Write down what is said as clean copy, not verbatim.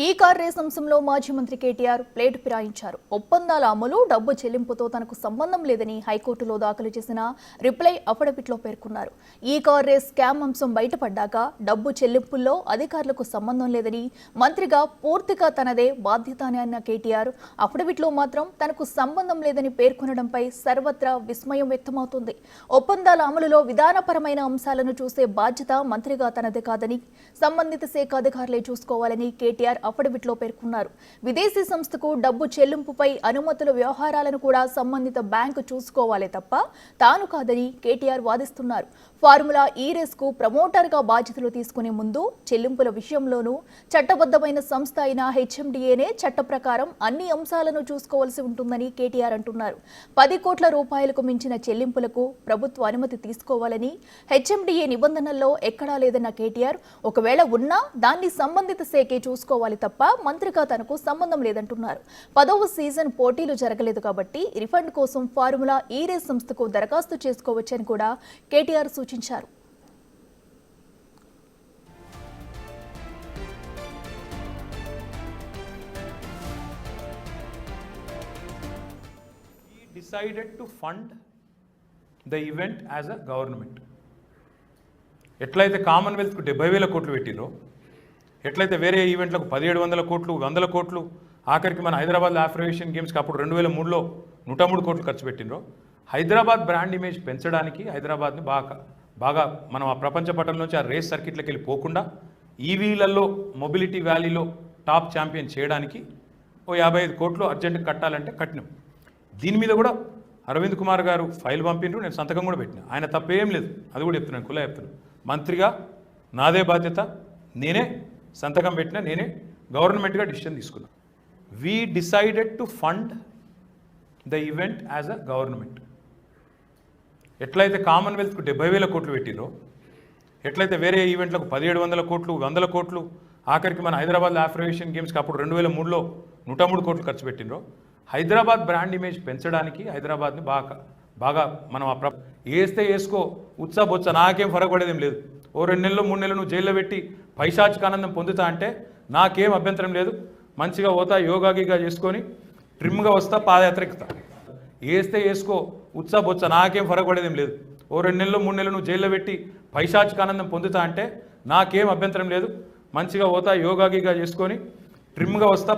ఈ car race అంశంలో మాజీ మంత్రి కేటీఆర్ ప్లేట్ ఫిరాయించారు. ఒప్పందాల అమలు, డబ్బు చెల్లింపుతో తనకు సంబంధం లేదని హైకోర్టులో దాఖలు చేసిన రిప్లై అఫిడవిట్లో పేర్కొన్నారు. ఈ కార్ రేస్ స్కామ్ అంశం బయటపడ్డాక డబ్బు చెల్లింపుల్లో అధికారులకు సంబంధం లేదని, మంత్రిగా పూర్తిగా తనదే బాధ్యత అని అన్న కేటీఆర్ అఫిడవిట్లో మాత్రం తనకు సంబంధం లేదని పేర్కొనడంపై సర్వత్రా విస్మయం వ్యక్తమవుతుంది. ఒప్పందాల అమలులో విధానపరమైన అంశాలను చూసే బాధ్యత మంత్రిగా తనదే కాదని, సంబంధిత శాఖ అధికారులే చూసుకోవాలని కేటీఆర్ అఫిడవిట్లో పేర్కొన్నారు. విదేశీ సంస్థకు డబ్బు చెల్లింపుపై అనుమతుల వ్యవహారాలను కూడా సంబంధిత బ్యాంకు చూసుకోవాలే తప్ప తాను కాదని కేటీఆర్ వాదిస్తున్నారు. ఫార్ములా ఈ రేస్ కు ప్రమోటర్ గా బాధ్యతలు తీసుకునే ముందు చెల్లింపుల విషయంలోనూ చట్టబద్ధమైన సంస్థ అయిన హెచ్ఎండిఏనే చట్ట ప్రకారం అన్ని అంశాలను చూసుకోవాల్సి ఉంటుందని కేటీఆర్ అంటున్నారు. 10 కోట్ల రూపాయలకు మించిన చెల్లింపులకు ప్రభుత్వ అనుమతి తీసుకోవాలని హెచ్ఎండిఏ నిబంధనల్లో ఎక్కడా లేదన్న కేటీఆర్, ఒకవేళ ఉన్నా దాన్ని సంబంధిత శాఖే చూసుకోవాలి తప్ప మంత్రిగా తనకు సంబంధం లేదంటున్నారు. 10వ సీజన్ పోటీలు జరగలేదు కాబట్టి రిఫండ్ కోసం ఫార్ములా ఈ రేస్ సంస్థకు దరఖాస్తు చేసుకోవచ్చని కూడా కేటీఆర్ సూచించారు. He decided to fund the event as a government. ఎట్లయితే కామన్వెల్త్కు 70,000 కోట్లు పెట్టిరో, ఎట్లయితే వేరే ఈవెంట్లకు 1700 కోట్లు, 100 కోట్లు, ఆఖరికి మన హైదరాబాద్లో ఆఫ్రోయేషియన్ గేమ్స్కి అప్పుడు 2003లో 103 కోట్లు ఖర్చు పెట్టినరో, హైదరాబాద్ బ్రాండ్ ఇమేజ్ పెంచడానికి హైదరాబాద్ని బాగా మనం ఆ ప్రపంచ పటంలోంచి ఆ రేస్ సర్కిట్లకు వెళ్ళి పోకుండా ఈవీలలో మొబిలిటీ వ్యాలీలో టాప్ ఛాంపియన్ చేయడానికి ఓ 55 కోట్లు అర్జెంట్ కట్టాలంటే కట్టినాం. దీని మీద కూడా అరవింద్ కుమార్ గారు ఫైల్ పంపినరు, నేను సంతకం కూడా పెట్టినా. ఆయన తప్పేం లేదు, అది కూడా చెప్తున్నాను, కులా చెప్తున్నాను. మంత్రిగా నాదే బాధ్యత, నేనే సంతకం పెట్టినా, నేనే గవర్నమెంట్గా డిసిషన్ తీసుకున్నాను. We decided to fund the event as a government. ఎట్లయితే కామన్వెల్త్కు 70,000 కోట్లు పెట్టిరో, ఎట్లయితే వేరే ఈవెంట్లకు 1700 కోట్లు, 100 కోట్లు, ఆఖరికి మన హైదరాబాద్లో ఆఫ్రోయేషియన్ గేమ్స్కి అప్పుడు 2003లో 103 కోట్లు ఖర్చు పెట్టినరో, హైదరాబాద్ బ్రాండ్ ఇమేజ్ పెంచడానికి హైదరాబాద్ని బాగా మనం ఆ వేస్తే వేసుకో, ఉత్సాహ బొత్స, నాకేం ఫరక పడేదేం లేదు. ఓ 2 నెలలు 3 నెలలు నువ్వు జైల్లో పెట్టి పైశాచిక ఆనందం పొందుతా అంటే నాకేం అభ్యంతరం లేదు. మంచిగా పోతా, యోగా గీగా చేసుకొని ట్రిమ్గా వస్తా, పాదయాత్ర ఎక్కుతా. వేస్తే వేసుకో, ఉత్సాహ బొత్స, నాకేం ఫరక పడేదేం లేదు. ఓ 2 నెలలు 3 నెలలు నువ్వు జైల్లో పెట్టి పైశాచిక ఆనందం పొందుతా అంటే నాకేం అభ్యంతరం లేదు. మంచిగా పోతా, యోగా గీగా చేసుకొని ట్రిమ్గా వస్తా,